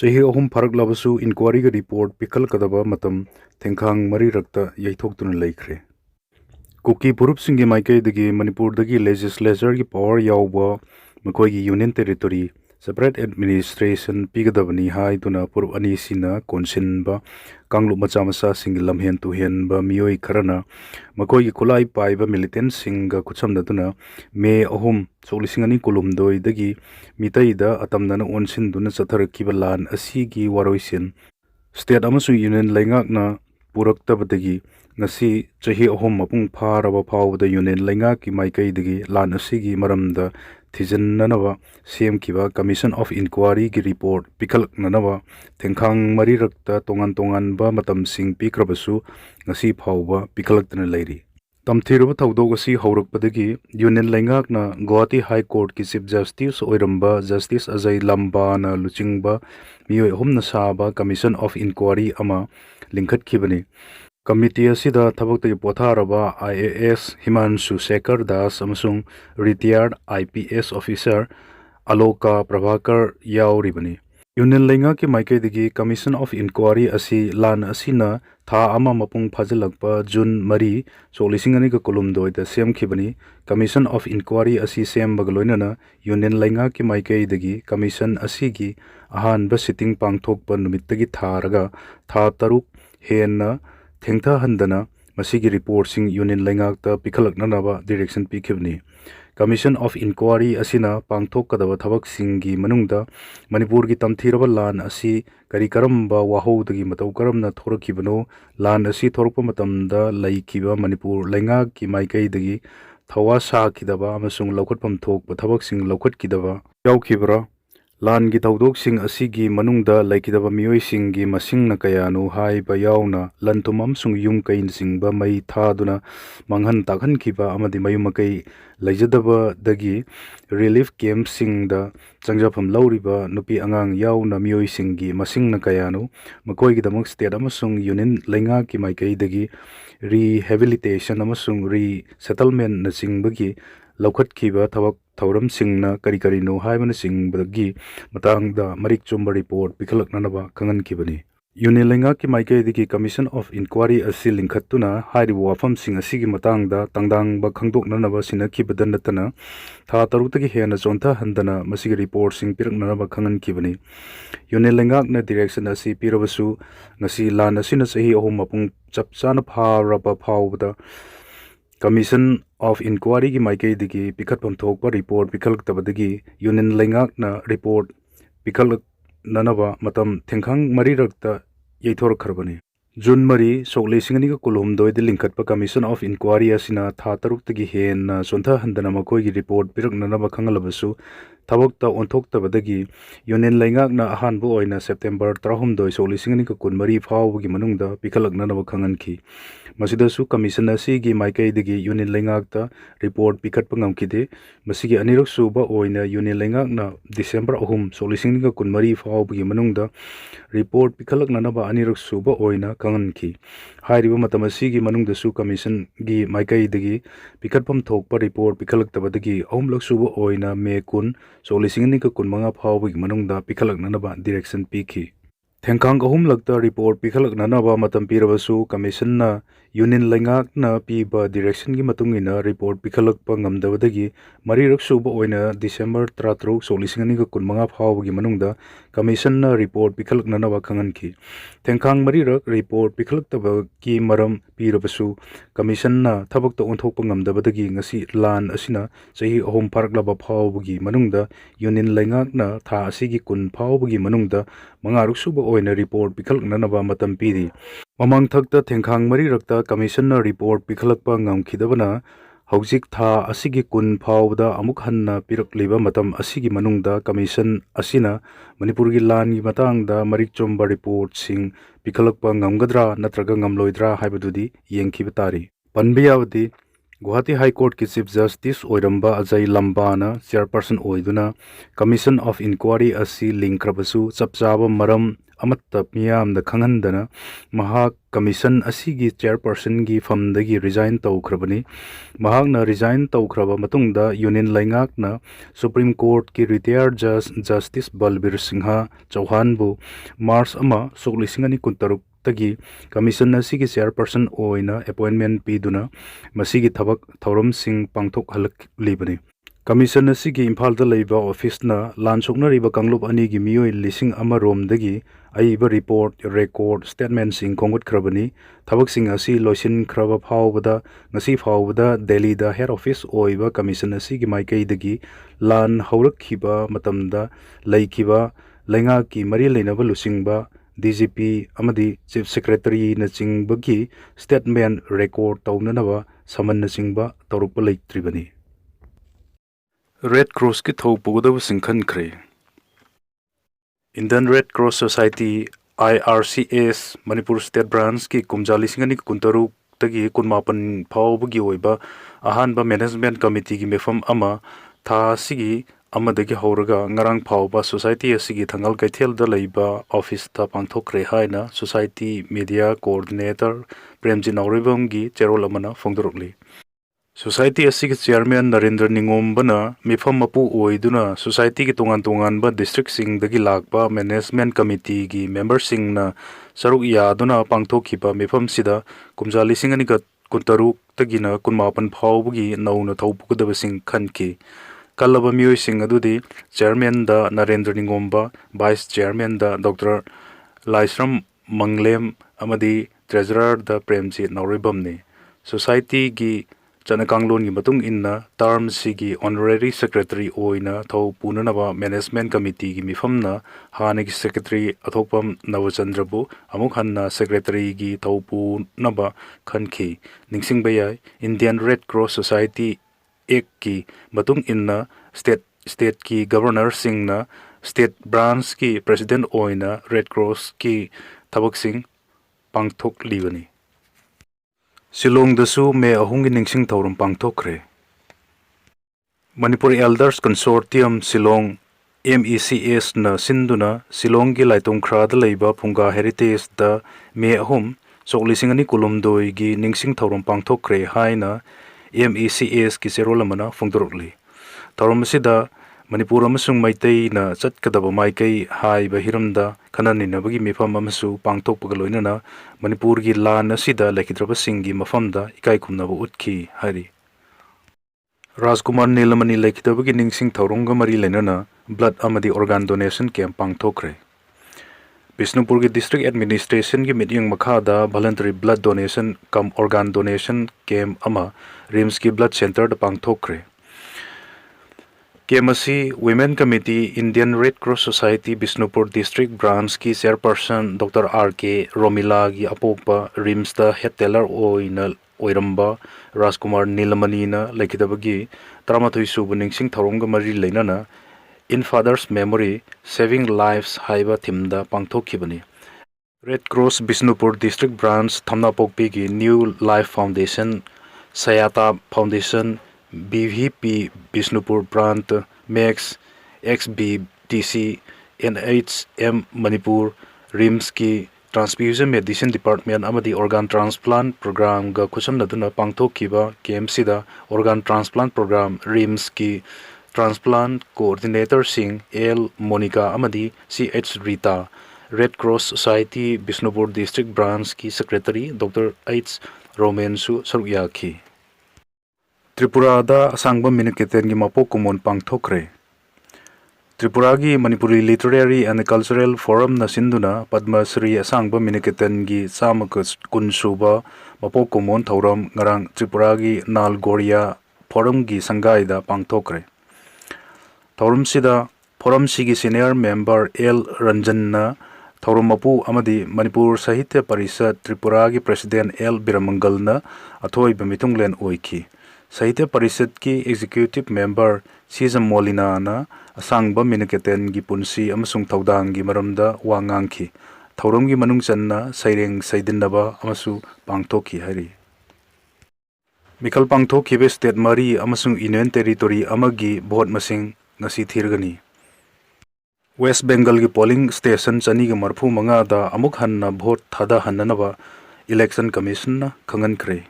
Chahi ahum farak labasu inquiry ga report pikal kadaba matam thengkhang mari rakta yaithok tun laikre. Kuki purup singi maikai dagi Manipur dagi legislature gi power yawba makoi gi union territory separate administration pigadabani hai tuna purup ani sina konsin ba kanglu macha macha singi lamhen tu hen ba mioi kharana makoi gi kulai pai ba militant singa kucham da tuna me ahum solisingani kulum doi dagi mitai da atamdana onsin duna chathar kibalan asi gi waroisin state amasu union laingak na purak tabadagi ngasi chahi ahom mapung pharaba phawda union lainga ki maikai digi lan asigi maramda thijannanawa semkiba commission of inquiry gi report pikal nanawa thengkhang mari rakta tongan tongan ba matam sing pikrabasu ngasi phawba pikalaktana lairi tamthiraba thawdog asi haurakpadagi union laingak na Guwahati high court ki chief justice oiramba justice Ajay Lamba na luchingba miyoi ahomna saba commission of inquiry ama lingkhat khibani Committee asida thabakta potharaba IAS Himanshu Shekhar Das amasung retired IPS officer Aloka Prabhakar yauribani Union Lainga ki maikai digi Commission of Inquiry asi lan asina tha ama mapung phajalakpa June mari solisingani ka kolum doida semkhibani Commission of Inquiry asi sembagaloinana Union Lainga ki maikai digi Commission asi gi ahan ba sitting pangthokpa numittagi tharaga tha taruk henna thengtha handana masigi report sing union laingakta pikhalaknanaba direction pikhibni commission of inquiry asina pangthok kadaba thabak singi manungda manipur gi tamthiraba lan asi kari karamba wahodagi matau karamna thorakibano lan asi thorokpa matamda laikiba manipur laingak ki maikai dagi thawa sa kidaba amasung laukhatpam thokpa thabak sing laukhat kidaba yaukibra Lan gi tawdok sing asigi manungda laikidaba mioi singi masing na kayanu hai ba yauna lantumam sung yung kain sing ba mai thaduna manghan takhan kiba amadi mayumakai laijadaba dagi relief camp sing da changjapam lauriba nupi angang yauna mioi singi masing na kayanu makoi gi damak state amasung union lainga ki maikai dagi rehabilitation amasung resettlement na singbagi laukat kiba thabak thauram singna kari kari no haibana singbagi matangda marik chomba report pikhalaknanaba kangan kibani union lainga ki maikai digi commission of inquiry asi lingkhatuna hairibu wafam sing asigi matangda tangdang ba khangdoknanaba sina kibadan natana tha tarutagi hena chontha handana masigi report sing piraknanaba kangan kibani union lainga na direction asi pirabasu ngasi lan asina sahi ahum mapung chapchana pharaba phawda Commission of Inquiry ki maikai digi pikhatpam thokpa report pikhalak tabadagi union laingak na report pikhalak nanaba matam thengkhang mari rakta yaithor kharbani June mari soklei singani ka kulum doide lingkhatpa Commission of Inquiry asina tha taruk tagi hen na sontha handana makoi gi report pirak nanaba khangalabasu thabakta onthoktabadagi union laingak na ahan bu oina September 3 soklei singani ka kun mari phawgi manungda pikhalak nanaba khanganki Masidasu commission asigi maikai digi union laingakta report pikhatpa ngamkide masigi anirak suba oina union laingakna December 3 solising ka kunmari phawbagi manungda report pikhalak nanaba anirak suba oina kanganki hairiba matam asigi manungda su commission gi maikai digi pikhatpam thokpa report pikhalak tabadagi ahumlak suba oina me kun solising ka kunmanga phawbagi manungda pikhalak nanaba direction pikhi Thengkhang ahum lagta report pikhalak nanaba matam pirabasu commission na union laingak na piba direction gi matungina report pikhalak pa ngamdabadagi marirak suba oina December 13 solisingani ka kunmanga phawbagi manungda commission na report pikhalak nanaba khanganki Thengkhang marirak report pikhalak taba ki maram pirabasu commission na thabakta onthokpa ngamdabadagi ngasi lan asina chahi ahum paraklaba phawbagi manungda union laingak na tha asigi kun phawbagi manungda mangaruk suba oina report pikhalak nanaba matam piri mamang thakta thengkhang mari rakta commission na report pikhalakpa ngamkhidabana hojik tha asigi kun phawda amuk hanna pirakliba matam asigi manungda commission asina manipur gi lan gi matangda marik chomba report sing pikhalakpa ngamgadra natraga ngamloidra haibadudi yengkhiba tari panbiyawdi Guwahati High Court ki Chief Justice oiramba Ajay Lamba na chairperson oiduna Commission of Inquiry asi linkrabasu chapchaba maram amata miyamda khanghandana mahak commission asigi chairperson gi famdagi resign tawkhrabani mahakna resign tawkhraba matungda union laingakna Supreme Court ki retired judge Justice Balbir Singha Chauhan bu March ama soklisingani kuntaruk tagi commission asigi chairperson oina appointment piduna masigi thabak thorom sing pangthok halak libani Commission asigi Imphal da leiba office na lan sokna riba kanglup ani gi mioi lising ama rom dagi aiba report record statement sing kongot khrabani thabak sing asi loisin khraba phawbada ngasi phawbada Delhi da head office oiba commission asigi maikai dagi lan haurakhiba matamda leikhiba lenga ki mari leinaba lusingba DGP amadi chief secretary na chingbagi statement record tawnanaba saman na chingba torukpa leitribani Red Cross ki thau pugadaw singkhan khre Indian Red Cross Society IRCS Manipur State Branch ki kumjali singani kuntaru tagi kunmapan phawbugi oiba ahanba management committee gi mefam ama tha sigi amadagi horaga ngarang phawba society asigi thangal kaithel da leiba office ta pangthokre haina society media coordinator Premji Nauribam gi cherol amana phongdorokli Society asigi chairman Narendra Ningombana mifam mapu oiduna society ki tongan ba district sing dagi lakba management committee gi member sing na saruk yaduna pangthokhiba mifam sida kumjali singani ga kuntaruk tagina kunmapan phawbugi nauna thawpukadaba sing khanki kalaba mioi sing adudi chairman da Narendra Ningomba vice chairman da Dr. Laisram Manglem amadi treasurer da Premji Nauribamni society gi Chanakanglon gi matung inna term sigi honorary secretary oina thau punanaba management committee gi mifamna hanagi secretary athopam Nawachandrabu amuk hanna secretary gi thau punaba khanki ningsingbayai Indian Red Cross Society ek ki matung inna state ki governor singna state branch ki president oina Red Cross ki thabak sing pangthok libani Silong dasu me ahungi ningsing taurum pangthokre Manipur Elders Consortium Silong MECS na sinduna Silong gi laitung khrada leiba phunga heritage da me ahum soklisingani kulumdoi gi ningsing taurum pangthokre haina MECS ki serolamana phungdorokli taurum sida Manipur amasung maitai na chatkadaba maikai hai bahiramda khanani nabagi mifam amasu pangthokpaga loinana Manipur gi lan asida lekhidraba singi mafamda ikai khumnaba utkhi hari Rajkumar Nilamani lekhidabagi ningsing thauronga mari lenana blood amadi organ donation camp pangthokre Bisnupur gi district administration gi mityang makhada voluntary blood donation kam organ donation camp ama Rims ki blood center da pangthokre KMC Women Committee Indian Red Cross Society Bisnupur District Branch ki chairperson Dr. R.K. Romila gi apokpa Rims da head teller oina oiramba Rajkumar Nilamani na lekidabagi tramathui subu ningsing tharonga mari leinana In Father's Memory Saving Lives haiba thimda pangthokhibani Red Cross Bisnupur District Branch thamna pokpi gi New Life Foundation Sayata Foundation BVP Bisnupur Branch Max XBTC NHM Manipur Rims ki Transfusion Medicine Department amadi Organ Transplant Program ga khusamnaduna pangthokhiba KMC da Organ Transplant Program Rims ki Transplant Coordinator Singh L Monica amadi CH Rita Red Cross Society Bisnupur District Branch ki Secretary Dr. H Romensu Saruyaki Tripura da asangba miniketen gi mapo kumon pangthokre Tripura gi Manipuri Literary and Cultural Forum na sinduna Padma Shri asangba miniketen gi samakas kunsuba mapo kumon thauram ngarang Tripura gi Nalgoria Forum gi sangai da pangthokre Thauram sida Forum sigi senior member L Ranjan na thauram mapu amadi Manipur Sahitya Parishad Tripura gi President L Biramangal na athoi bamitunglen oiki Sahitya Parishad ki Executive Member Sijam Molina na asangba miniketen gi punsi amasung thaudang gi maramda wangangki thauram gi manung channa saireng saidinaba amasu pangthokhi hari Mikal pangthokhi be state mari amasung union territory amagi vote masing ngasi thirgani West Bengal की polling station चनी के मरफू मंगा दा अमुक हन्ना vote थादा हन्ननबा election commission ना खंगन करे।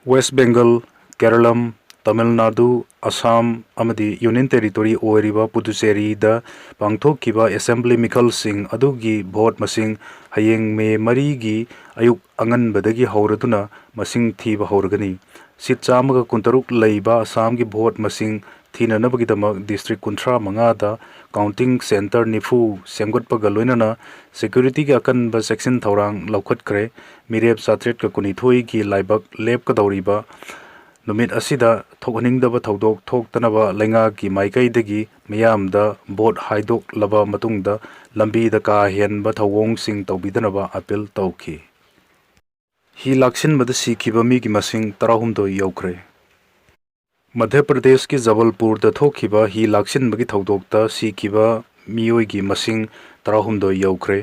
West Bengal, Kerala, Tamil Nadu, Assam, amadi Union Territory oiriba Puducherry da pangthokkiba assembly mikhalsing adugi vote masing hayeng me mari gi ayuk anganbadagi hauraduna masing thiba hauragani seat chamaga kuntaruk leiba Assam gi vote masing thinanabagidama district kunthra manga da counting center nifu semgotpaga loinana security gi akanba section thaurang laukhat kre mirep satret ka kunithoi gi laibak lep ka dauriba numit asida thokhaningdaba thodok thoktanaba lenga ki maikaidagi miyamda vote haidok laba matungda lambi da ka henba thawong sing tawbidanaba appeal tawki hi laksin mada sikhiba mi gi masing tarahumdo yaukre Madhya Pradesh ki Jabalpur da thokhiba hi laksin bagi thodokta sikhiba miyoi gi masing tarahumdo yaukre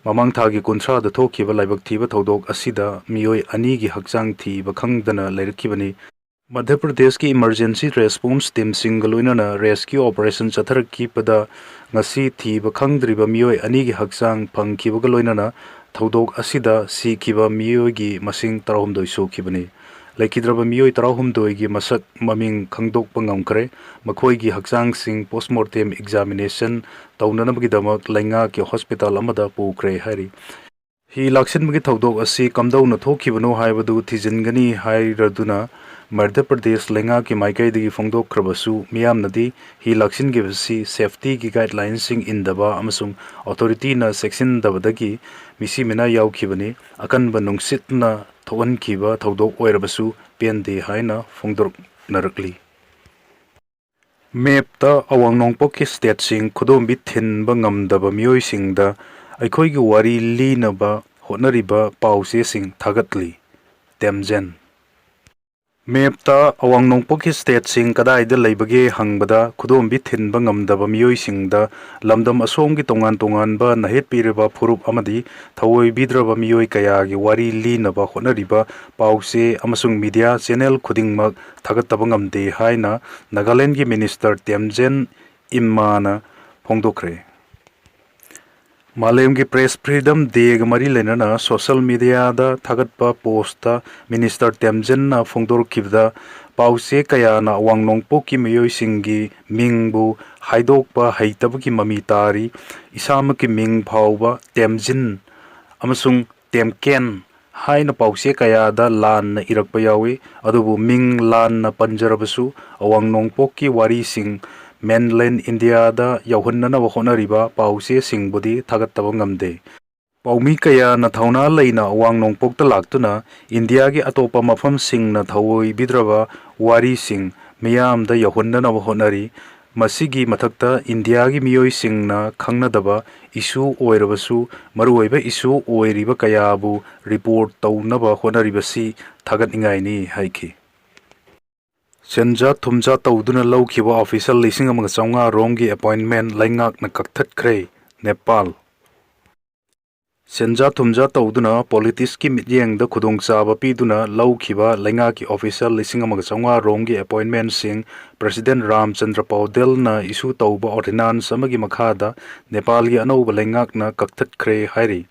Mamang thagi kunthra da thokhiba laibak thiba thodok asida miyoi ani gi hakchang thiba khangdana lairkibani Madhya Pradesh ki emergency response team singaloinana rescue operation chatharki pada ngasi thiba khangdriba miyoi ani gi hakchang phangkhiba galoinana thodok asida sikhiba miyoi gi masing tarahumdoi sokhibani Laikidraba miyoi tarahumdoi gi masak maming khangdokpa ngamkre makhoi gi hakchang sing postmortem examination taunanabgidamak lainga ki hospital amada pukre hari hi laksin bagi thodok asi kamdau na thokhibano haibadu thijingani hairaduna Madhya Pradesh lenga ki maikai digi phongdok krabasu miyam nadi hi laksin gi basi safety ki guidelines sing indaba amasung authority na section dabadagi misi mina yaukhibani akan banungsit na thogan khiba thodok oirabasu pende haina phongdok narakli map ta awang nongpok ki state sing khudom bi thin ba ngamdaba miyoi sing da aikhoi gi wari li na ba honariba pause sing thagatli temjen Mapta awang nongpok state sing kadai da leibage hangbada khudom bi thinba ngamdaba miyoi singda lamdam asom gi tongan tongan ba nahet pireba phurup amadi thawoi bidraba miyoi kaya gi wari li na ba honariba pause amasung media channel khudingmak thagataba ngamde haina Nagaland gi minister Temjen Immana phongdokre Malem ki press freedom day mari lenana social media da thagatpa post ta minister Temjen na phongdor kibda pause kaya na wangnongpo ki miyoi singi mingbu haidokpa haitaba ki mami tari isama ki ming phawba Temjin amasung Temken haina pause kaya da lan na irakpa yawi adubu ming lan na panjarabasu awangnongpo ki wari sing mainland India da yauhannana wahonariba pause singbudi thagataba ngamde paumi kaya na thauna leina wangnongpok ta laktuna India gi atopa mafam sing na thawoi bidraba wari sing miyam da yauhannana wahonari masigi mathakta India gi miyoi sing na khangnadaba issue oirabasu maruoiba issue oiriba kayabu report taunaba honaribasi thagatningai ni haiki Senja thumja tauduna lawkhiba official lising amang chawnga rongi appointment laingak na kakthat kre Nepal Senja thumja tauduna politics ki mityeng da khudong chaba piduna lawkhiba lainga ki official lising amang chawnga rongi appointment sing President Ramchandra Paudel na issue tauba ordinance amagi makhada Nepal gi anauba laingak na kakthat kre hairi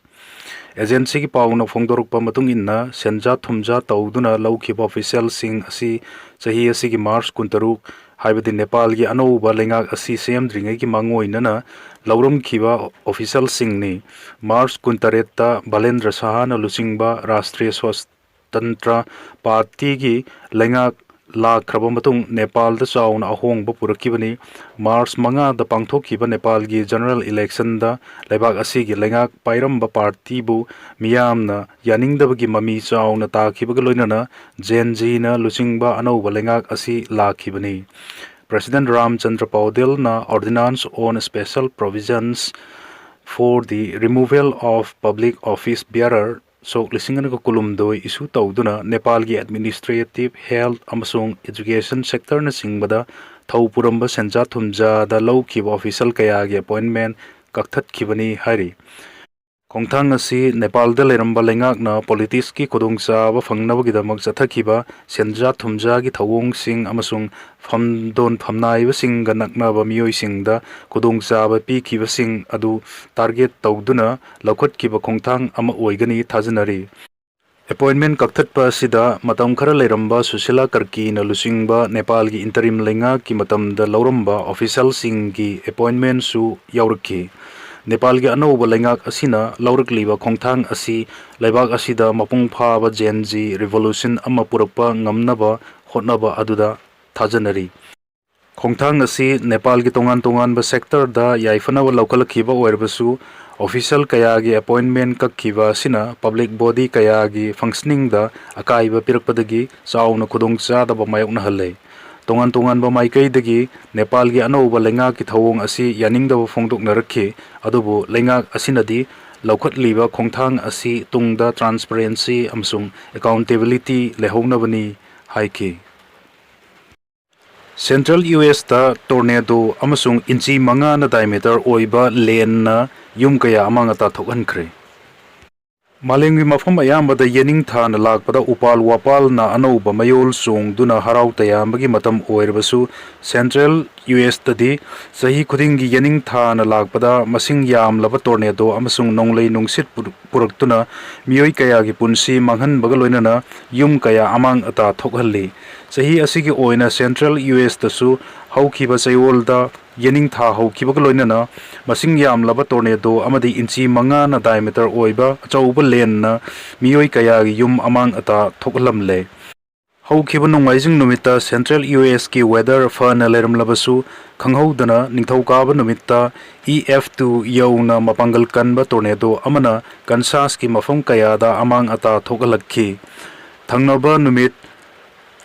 Agency ki pauna phongdorukpa matung inna senja thumja tauduna lawkhiba official sing asi chahi asi ki March kuntaruk haibadi Nepal gi anauba lengak asi semdringai ki mangoinana lauram khiba official sing ni March kuntaretta Balendra Sahana luchingba Rashtriya Swatantra Party gi lengak lakraba matung Nepal da chauna ahongba purakibani March manga da pangthokhiba Nepal gi general election da leibak asi gi lengak pairamba party bu miyamna yaningdaba gi mami chauna takhiba loinana Genji na luchingba anauba lengak asi lakhibani President Ramchandra Paudel na ordinance on special provisions for the removal of public office bearer Sok lisingan ko kulumdoi isu tauduna Nepal gi administrative health amasung education sector na singbada thau puramba senja thumja da lawkhiba official kaya gi appointment kakthat khibani hari ꯈꯣꯡꯊꯥꯡ ꯑꯁꯤ ꯅꯦꯄꯥꯜꯗ ꯂꯩꯔꯝꯕ ꯂꯩꯉꯥꯛꯅ ꯄꯣꯂꯤꯇꯤꯛꯁꯀꯤ ꯈꯨꯗꯣꯡꯆꯥꯕ ꯐꯪꯅꯕꯒꯤꯗꯃꯛ ꯆꯠꯊꯈꯤꯕ ꯁꯦꯟꯖꯥ ꯊꯨꯝꯖꯥꯒꯤ ꯊꯧꯑꯣꯡꯁꯤꯡ ꯑꯃꯁꯨꯡ ꯐꯝꯗꯣꯟ ꯐꯝꯅꯥꯏꯕꯁꯤꯡꯒ ꯅꯛꯅꯕ ꯃꯤꯑꯣꯏꯁꯤꯡꯗ ꯈꯨꯗꯣꯡꯆꯥꯕ ꯄꯤꯈꯤꯕꯁꯤꯡ ꯑꯗꯨ ꯇꯥꯔꯒꯦꯠ ꯇꯧꯗꯨꯅ ꯂꯧꯈꯠꯈꯤꯕ ꯈꯣꯡꯊꯥꯡ ꯑꯃ ꯑꯣꯏꯒꯅꯤ ꯊꯥꯖꯅꯔꯤ꯫ ꯑꯦꯄꯣꯏꯟꯃꯦꯟꯠ ꯀꯛꯊꯠꯄ ꯑꯁꯤꯗ ꯃꯇꯝ ꯈꯔ ꯂꯩꯔꯝꯕ ꯁꯨꯁꯤꯂꯥ ꯀꯔꯀꯤꯅ ꯂꯨꯆꯤꯡꯕ ꯅꯦꯄꯥꯜꯒꯤ ꯏꯟꯇꯔꯤꯝ ꯂꯩꯉꯥꯛꯀꯤ ꯃꯇꯝꯗ ꯂꯧꯔꯝꯕ ꯑꯣꯐꯤꯁꯤꯌꯦꯜꯁꯤꯡꯒꯤ ꯑꯦꯄꯣꯏꯟꯃꯦꯟꯠꯁꯨ ꯌꯥꯎꯔꯛꯈꯤ꯫ ꯅꯦꯄꯥꯜꯒꯤ ꯑꯅꯧꯕ ꯂꯩꯉꯥꯛ ꯑꯁꯤꯅ ꯂꯧꯔꯛꯂꯤꯕ ꯈꯣꯡꯊꯥꯡ ꯑꯁꯤ ꯂꯩꯕꯥꯛ ꯑꯁꯤꯗ ꯃꯄꯨꯡ ꯐꯥꯕ ꯖꯦꯟ-ꯖꯤ ꯔꯤꯚꯣꯂꯨꯁꯟ ꯑꯃ ꯄꯨꯔꯛꯄ ꯉꯝꯅꯕ ꯍꯣꯠꯅꯕ ꯑꯗꯨꯗ ꯊꯥꯖꯅꯔꯤ꯫ ꯈꯣꯡꯊꯥꯡ ꯑꯁꯤ ꯅꯦꯄꯥꯜꯒꯤ ꯇꯣꯉꯥꯟ ꯇꯣꯉꯥꯟꯕ ꯁꯦꯛꯇꯔꯗ ꯌꯥꯏꯐꯅꯕ ꯂꯧꯈꯠꯂꯛꯈꯤꯕ ꯑꯣꯏꯔꯕꯁꯨ ꯑꯣꯐꯤꯁꯤꯌꯦꯜ ꯀꯌꯥꯒꯤ ꯑꯦꯄꯣꯏꯟꯃꯦꯟꯠ ꯀꯛꯈꯤꯕ ꯑꯁꯤꯅ ꯄꯕ꯭ꯂꯤꯛ ꯕꯣꯗꯤ ꯀꯌꯥꯒꯤ ꯐꯪꯁꯅꯤꯡꯗ ꯑꯀꯥꯏꯕ ꯄꯤꯔꯛꯄꯗꯒꯤ ꯆꯥꯎꯅ ꯈꯨꯗꯣꯡꯆꯥꯗꯕ ꯃꯥꯌꯣꯛꯅꯍꯜꯂꯦ꯫ ꯇꯣꯉꯥꯟ ꯇꯣꯉꯥꯟꯕ ꯃꯥꯏꯀꯩꯗꯒꯤ ꯅꯦꯄꯥꯜꯒꯤ ꯑꯅꯧꯕ ꯂꯩꯉꯥꯛꯀꯤ ꯊꯧꯑꯣꯡ ꯑꯁꯤ ꯌꯥꯅꯤꯡꯗꯕ ꯐꯣꯡꯗꯣꯛꯅꯔꯛꯈꯤ, ꯑꯗꯨꯕꯨ ꯂꯩꯉꯥꯛ ꯑꯁꯤꯅꯗꯤ ꯂꯧꯈꯠꯂꯤꯕ ꯈꯣꯡꯊꯥꯡ ꯑꯁꯤ ꯇꯨꯡꯗ ꯇ꯭ꯔꯥꯟꯁꯄꯔꯦꯟꯁꯤ ꯑꯃꯁꯨꯡ ꯑꯦꯀꯥꯎꯟꯇꯦꯕꯤꯂꯤꯇꯤ ꯂꯩꯍꯧꯅꯕꯅꯤ ꯍꯥꯏꯈꯤ꯫ ꯁꯦꯟꯇ꯭ꯔꯦꯜ ꯌꯨ.ꯑꯦꯁ.ꯇ ꯇꯣꯔꯅꯦꯗꯣ ꯑꯃꯁꯨꯡ ꯏꯟꯆꯤ 5ꯅ ꯗꯥꯏꯃꯤꯇꯔ ꯑꯣꯏꯕ ꯂꯦꯟꯅ ꯌꯨꯝ ꯀꯌꯥ ꯑꯃꯥꯡ ꯑꯇꯥ ꯊꯣꯛꯍꯟꯈ꯭ꯔꯦ꯫ ꯃꯥꯂꯦꯝꯒꯤ ꯃꯐꯝ ꯑꯌꯥꯝꯕꯗ ꯌꯦꯅꯤꯡ ꯊꯥꯅ ꯂꯥꯛꯄꯗ ꯎꯄꯥꯜ ꯋꯥꯄꯥꯜꯅ ꯑꯅꯧꯕ ꯃꯌꯣꯜ ꯆꯣꯡꯗꯨꯅ ꯍꯔꯥꯎ ꯇꯌꯥꯝꯕꯒꯤ ꯃꯇꯝ ꯑꯣꯏꯔꯕꯁꯨ ꯁꯦꯟꯇ꯭ꯔꯦꯜ ꯌꯨ.ꯑꯦꯁ.ꯇꯗꯤ ꯆꯍꯤ ꯈꯨꯗꯤꯡꯒꯤ ꯌꯦꯅꯤꯡ ꯊꯥꯅ ꯂꯥꯛꯄꯗ ꯃꯁꯤꯡ ꯌꯥꯝꯂꯕ ꯇꯣꯔꯅꯦꯗꯣ ꯑꯃꯁꯨꯡ ꯅꯣꯡꯂꯩ ꯅꯨꯡꯁꯤꯠ ꯄꯨꯔꯛꯇꯨꯅ ꯃꯤꯑꯣꯏ ꯀꯌꯥꯒꯤ ꯄꯨꯟꯁꯤ ꯃꯥꯡꯍꯟꯕꯒ ꯂꯣꯏꯅꯅ ꯌꯨꯝ ꯀꯌꯥ ꯑꯃꯥꯡ ꯑꯇꯥ ꯊꯣꯛꯍꯜꯂꯤ꯫ ꯆꯍꯤ ꯑꯁꯤꯒꯤ ꯑꯣꯏꯅ ꯁꯦꯟꯇ꯭ꯔꯦꯜ ꯌꯨ.ꯑꯦꯁ.ꯇꯁꯨ ꯍꯧꯈꯤꯕ ꯆꯌꯣꯜꯗ ꯌꯦꯅꯤꯡ ꯊꯥ ꯍꯧꯈꯤꯕꯒ ꯂꯣꯏꯅꯅ ꯃꯁꯤꯡ ꯌꯥꯝꯂꯕ ꯇꯣꯔꯅꯦꯗꯣ ꯑꯃꯗꯤ ꯏꯟꯆꯤ 5ꯅ ꯗꯥꯏꯃꯤꯇꯔ ꯑꯣꯏꯕ ꯑꯆꯧꯕ ꯂꯦꯟꯅ ꯃꯤꯑꯣꯏ ꯀꯌꯥꯒꯤ ꯌꯨꯝ ꯑꯃꯥꯡ ꯑꯇꯥ ꯊꯣꯛꯍꯜꯂꯝꯂꯦ꯫ ꯍꯧꯈꯤꯕ ꯅꯣꯡꯃꯥꯏꯖꯤꯡ ꯅꯨꯃꯤꯠꯇ ꯁꯦꯟꯇ꯭ꯔꯦꯜ ꯌꯨ.ꯑꯦꯁ.ꯀꯤ ꯋꯦꯗꯔ ꯐꯅ ꯂꯩꯔꯝꯂꯕꯁꯨ ꯈꯪꯍꯧꯗꯅ ꯅꯤꯡꯊꯧꯀꯥꯕ ꯅꯨꯃꯤꯠꯇ E.F.2 ꯌꯧꯅ ꯃꯄꯥꯡꯒꯜ ꯀꯟꯕ ꯇꯣꯔꯅꯦꯗꯣ ꯑꯃꯅ ꯀꯟꯁꯥꯁꯀꯤ ꯃꯐꯝ ꯀꯌꯥꯗ ꯑꯃꯥꯡ ꯑꯇꯥ ꯊꯣꯛꯍꯜꯂꯛꯈꯤ꯫ ꯊꯪꯅꯕ ꯅꯨꯃꯤꯠ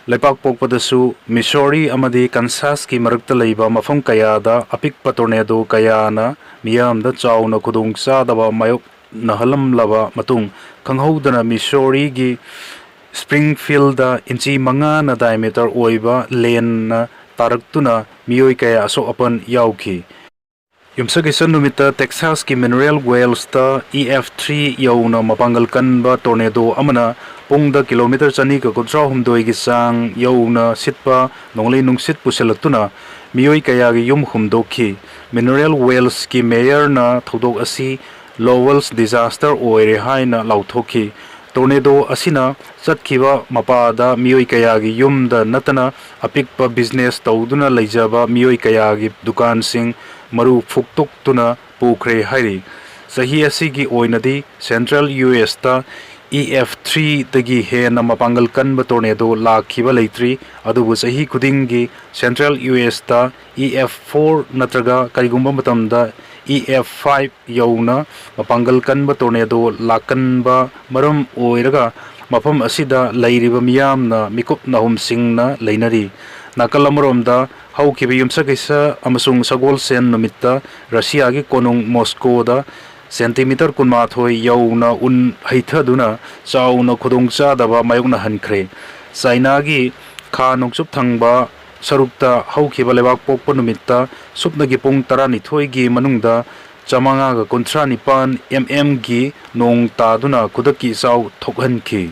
ꯂꯩꯕꯥꯛꯄꯣꯛꯄꯗꯁꯨ ꯃꯤꯁꯣꯔꯤ ꯑꯃꯗꯤ ꯀꯟꯁꯥꯁꯀꯤ ꯃꯔꯛꯇ ꯂꯩꯕ ꯃꯐꯝ ꯀꯌꯥꯗ ꯑꯄꯤꯛꯄ ꯇꯣꯔꯅꯦꯗꯣ ꯀꯌꯥꯅ ꯃꯤꯌꯥꯝꯗ ꯆꯥꯎꯅ ꯈꯨꯗꯣꯡꯆꯥꯗꯕ ꯃꯥꯌꯣꯛꯅꯍꯜꯂꯝꯂꯕ ꯃꯇꯨꯡ ꯈꯪꯍꯧꯗꯅ ꯃꯤꯁꯣꯔꯤꯒꯤ ꯁ꯭ꯄ꯭ꯔꯤꯡꯐꯤꯜꯗ ꯏꯟꯆꯤ 5ꯅ ꯗꯥꯏꯃꯤꯇꯔ ꯑꯣꯏꯕ ꯂꯦꯟꯅ ꯇꯥꯔꯛꯇꯨꯅ ꯃꯤꯑꯣꯏ ꯀꯌꯥ ꯑꯁꯣꯛ ꯑꯄꯟ ꯌꯥꯎꯈꯤ꯫ ꯌꯨꯝꯁꯀꯩꯁ ꯅꯨꯃꯤꯠꯇ ꯇꯦꯛꯁꯥꯁꯀꯤ ꯃꯤꯅꯔꯦꯜ ꯋꯦꯜꯁꯇ E.F.3 ꯌꯧꯅ ꯃꯄꯥꯡꯒꯜ ꯀꯟꯕ ꯇꯣꯔꯅꯦꯗꯣ ꯑꯃꯅ ꯄꯨꯡꯗ ꯀꯤꯂꯣꯃꯤꯇꯔ 239ꯒꯤ ꯆꯥꯡ ꯌꯧꯅ ꯁꯤꯠꯄ ꯅꯣꯡꯂꯩ ꯅꯨꯡꯁꯤꯠ ꯄꯨꯁꯤꯜꯂꯛꯇꯨꯅ ꯃꯤꯑꯣꯏ ꯀꯌꯥꯒꯤ ꯌꯨꯝ ꯍꯨꯝꯗꯣꯛꯈꯤ꯫ ꯃꯤꯅꯔꯦꯜ ꯋꯦꯜꯁꯀꯤ ꯃꯦꯌꯔꯅ ꯊꯧꯗꯣꯛ ꯑꯁꯤ ꯂꯣꯋꯦꯜꯁ ꯗꯤꯖꯥꯁꯇꯔ ꯑꯣꯏꯔꯦ ꯍꯥꯏꯅ ꯂꯥꯎꯊꯣꯛꯈꯤ꯫ ꯇꯣꯔꯅꯦꯗꯣ ꯑꯁꯤꯅ ꯆꯠꯈꯤꯕ ꯃꯄꯥꯗ ꯃꯤꯑꯣꯏ ꯀꯌꯥꯒꯤ ꯌꯨꯝꯗ ꯅꯠꯇꯅ ꯑꯄꯤꯛꯄ ꯕꯤꯖꯤꯅꯦꯁ ꯇꯧꯗꯨꯅ ꯂꯩꯖꯕ ꯃꯤꯑꯣꯏ ꯀꯌꯥꯒꯤ ꯗꯨꯀꯥꯟꯁꯤꯡ ꯃꯔꯨ ꯐꯨꯛꯇꯣꯛꯇꯨꯅ ꯄꯨꯈ꯭ꯔꯦ ꯍꯥꯏꯔꯤ꯫ ꯆꯍꯤ ꯑꯁꯤꯒꯤ ꯑꯣꯏꯅꯗꯤ ꯁꯦꯟꯇ꯭ꯔꯦꯜ ꯌꯨ.ꯑꯦꯁ.ꯇ E.F.3ꯗꯒꯤ ꯍꯦꯟꯅ ꯃꯄꯥꯡꯒꯜ ꯀꯟꯕ ꯇꯣꯔꯅꯦꯗꯣ ꯂꯥꯛꯈꯤꯕ ꯂꯩꯇ꯭ꯔꯤ, ꯑꯗꯨꯕꯨ ꯆꯍꯤ ꯈꯨꯗꯤꯡꯒꯤ ꯁꯦꯟꯇ꯭ꯔꯦꯜ ꯌꯨ.ꯑꯦꯁ.ꯇ E.F.4 ꯅꯠꯇ꯭ꯔꯒ ꯀꯔꯤꯒꯨꯝꯕ ꯃꯇꯝꯗ E.F.5 ꯌꯧꯅ ꯃꯄꯥꯡꯒꯜ ꯀꯟꯕ ꯇꯣꯔꯅꯦꯗꯣ ꯂꯥꯛꯀꯟꯕ ꯃꯔꯝ ꯑꯣꯏꯔꯒ ꯃꯐꯝ ꯑꯁꯤꯗ ꯂꯩꯔꯤꯕ ꯃꯤꯌꯥꯝꯅ ꯃꯤꯀꯨꯞ ꯅꯥꯍꯨꯝꯁꯤꯡꯅ ꯂꯩꯅꯔꯤ꯫ ꯅꯥꯀꯜ ꯑꯃꯔꯣꯝꯗ ꯍꯧꯈꯤꯕ ꯌꯨꯝꯁꯀꯩꯁ ꯑꯃꯁꯨꯡ ꯁꯒꯣꯜꯁꯦꯟ ꯅꯨꯃꯤꯠꯇ ꯔꯁꯤꯌꯥꯒꯤ ꯀꯣꯅꯨꯡ ꯃꯣꯁꯀꯣꯗ ꯁꯦꯟꯇꯤꯃꯤꯇꯔ 12 ꯌꯧꯅ ꯎꯟ ꯍꯩꯊꯗꯨꯅ ꯆꯥꯎꯅ ꯈꯨꯗꯣꯡꯆꯥꯗꯕ ꯃꯥꯌꯣꯛꯅꯍꯟꯈ꯭ꯔꯦ꯫ ꯆꯥꯏꯅꯥꯒꯤ ꯈꯥ ꯅꯣꯡꯆꯨꯞ ꯊꯪꯕ ꯁꯔꯨꯛꯇ ꯍꯧꯈꯤꯕ ꯂꯩꯕꯥꯛꯄꯣꯛꯄ ꯅꯨꯃꯤꯠꯇ ꯁꯨꯞꯅꯒꯤ ꯄꯨꯡ 12ꯒꯤ ꯃꯅꯨꯡꯗ 539 mm ꯒꯤ ꯅꯣꯡ ꯇꯥꯗꯨꯅ ꯈꯨꯗꯛꯀꯤ ꯏꯆꯥꯎ ꯊꯣꯛꯍꯟꯈꯤ꯫